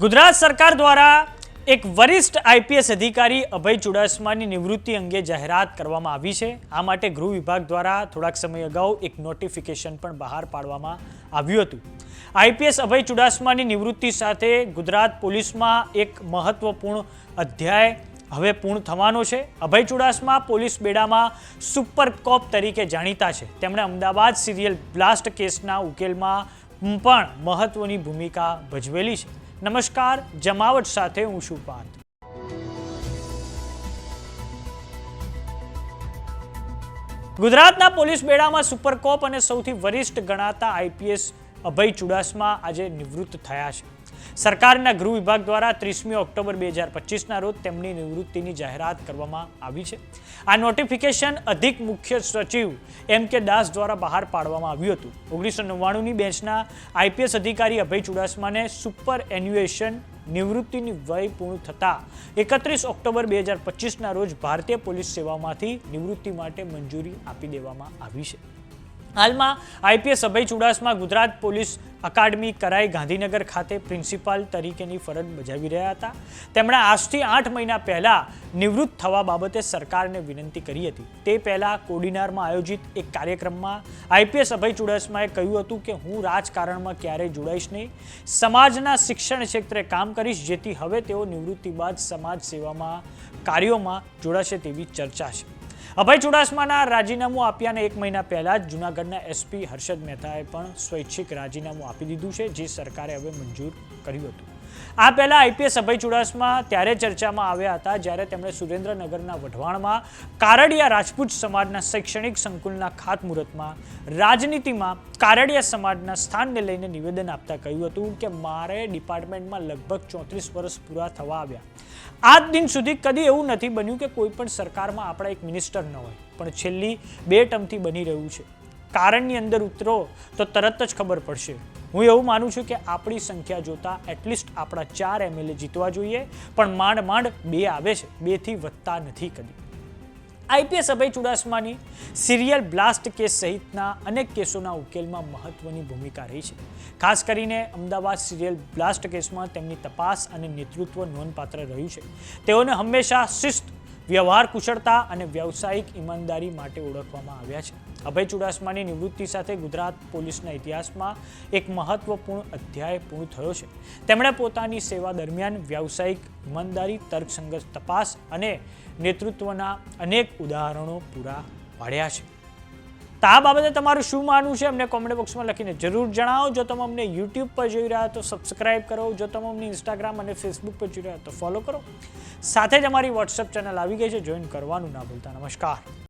ગુજરાત સરકાર દ્વારા એક વરિષ્ઠ આઈપીએસ અધિકારી અભય ચુડાસમાની નિવૃત્તિ અંગે જાહેરાત કરવામાં આવી છે। આ માટે ગૃહ વિભાગ દ્વારા થોડાક સમય અગાઉ એક નોટિફિકેશન પણ બહાર પાડવામાં આવ્યું હતું। આઈપીએસ અભય ચુડાસમાની નિવૃત્તિ સાથે ગુજરાત પોલીસમાં એક મહત્વપૂર્ણ અધ્યાય હવે પૂર્ણ થવાનો છે। અભય ચુડાસમા પોલીસ બેડામાં સુપર કોપ તરીકે જાણીતા છે। તેમણે અમદાવાદ સિરિયલ બ્લાસ્ટ કેસના ઉકેલમાં પણ મહત્વની ભૂમિકા ભજવેલી છે। નમસ્કાર, જમાવટ સાથે હું છું પાર્થ। ગુજરાતના પોલીસ બેડામાં સુપર કોપ અને સૌથી વરિષ્ઠ ગણાતા આઈપીએસ અભય ચુડાસમા આજે નિવૃત્ત થયા છે। સરકારના ગૃહ વિભાગ દ્વારા 30મી ઓક્ટોબર 2025ના રોજ તેમની નિવૃત્તિની જાહેરાત કરવામાં આવી છે। આ નોટિફિકેશન અધિક મુખ્ય સચિવ એમ.કે. દાસ દ્વારા બહાર પાડવામાં આવ્યું હતું। 1999ની બેચના આઈપીએસ અધિકારી અભય ચુડાસમાને સુપર એન્યુએશન નિવૃત્તિની વય પૂર્ણ થતા 31 ઓક્ટોબર 2025ના રોજ ભારતીય પોલીસ સેવામાંથી નિવૃત્તિ માટે મંજૂરી આપી દેવામાં આવી છે। હાલમાં આઈપીએસ અભય ચુડાસમા ગુજરાત પોલીસ અકાદમી કરાઈ ગાંધીનગર ખાતે પ્રિન્સિપાલ તરીકેની ફરજ બજાવી રહ્યા હતા। તેમણે આજથી 8 મહિના પહેલા નિવૃત્ત થવા બાબતે સરકારને વિનંતી કરી હતી। તે પહેલા કોડીનારમાં આયોજિત એક કાર્યક્રમમાં આઈપીએસ અભય ચુડાસમાએ કહ્યું હતું કે હું રાજકારણમાં ક્યારેય જોડાઈશ નહીં, સમાજના શિક્ષણ ક્ષેત્રે કામ કરીશ, જેથી હવે તેઓ નિવૃત્તિ બાદ સમાજ સેવામાં કાર્યોમાં જોડાશે તેવી ચર્ચા છે। અભય ચુડાસમાના રાજીનામું આપ્યાને 1 મહિના પહેલા જ જૂનાગઢના એસપી હર્ષદ મહેતાએ પણ સ્વૈચ્છિક રાજીનામું આપી દીધું છે, જે સરકારે હવે મંજૂર કર્યું હતું। આ પહેલા આઈપીએસ અભય ચુડાસમા ત્યારે ચર્ચામાં આવ્યા હતા જ્યારે તેમણે સુરેન્દ્રનગરના વઢવાણમાં કારડિયા રાજપૂત સમાજના શૈક્ષણિક સંકુલના ખાતમુહૂર્તમાં રાજનીતિમાં કારડિયા સમાજના સ્થાનને લઈને નિવેદન આપતા કહ્યું હતું કે મારે ડિપાર્ટમેન્ટમાં લગભગ 34 વર્ષ પૂરા થવા આવ્યા। આજ દિન સુધી કદી એવું નથી બન્યું કે કોઈ પણ સરકારમાં આપણા એક મિનિસ્ટર ન હોય, પણ છેલ્લી 2 ટર્મથી બની રહ્યું છે। કારણની અંદર ઉતરો તો તરત જ ખબર પડશે। હું એવું માનું છું કે આપણી સંખ્યા જોતા એટલીસ્ટ આપણા 4 એમએલએ જીતવા જોઈએ, પણ માંડ 2 આવે છે, 2 થી વધતા નથી કદી। આઈપીએસ અભય ચુડાસમાની સિરિયલ બ્લાસ્ટ કેસ સહિતના અનેક કેસોના ઉકેલમાં મહત્વની ભૂમિકા રહી છે। ખાસ કરીને અમદાવાદ સિરિયલ બ્લાસ્ટ કેસમાં તેમની તપાસ અને નેતૃત્વ નોંધપાત્ર રહ્યું છે। તેઓને હંમેશા શિસ્ત, વ્યવહાર કુશળતા અને વ્યવસાયિક ઈમાનદારી માટે ઓળખવામાં આવ્યા છે। અભય ચુડાસમાની નિવૃત્તિ સાથે ગુજરાત પોલીસના ઇતિહાસમાં એક મહત્વપૂર્ણ અધ્યાય પૂર્ણ થયો છે। તેમણે પોતાની સેવા દરમિયાન વ્યવસાયિક ઈમાનદારી, તર્કસંગત તપાસ અને નેતૃત્વના અનેક ઉદાહરણો પૂરા પાડ્યા છે। તો આ બાબતે તમારું શું માનવું છે અમને કોમેન્ટ બોક્સમાં લખીને જરૂર જણાવો। જો તમે અમને યુટ્યુબ પર જોઈ રહ્યા તો સબસ્ક્રાઇબ કરો, જો તમે અમને ઇન્સ્ટાગ્રામ અને ફેસબુક પર જોઈ રહ્યા તો ફોલો કરો। સાથે જ અમારી વોટ્સએપ ચેનલ આવી ગઈ છે, જોઈન કરવાનું ના ભૂલતા। નમસ્કાર।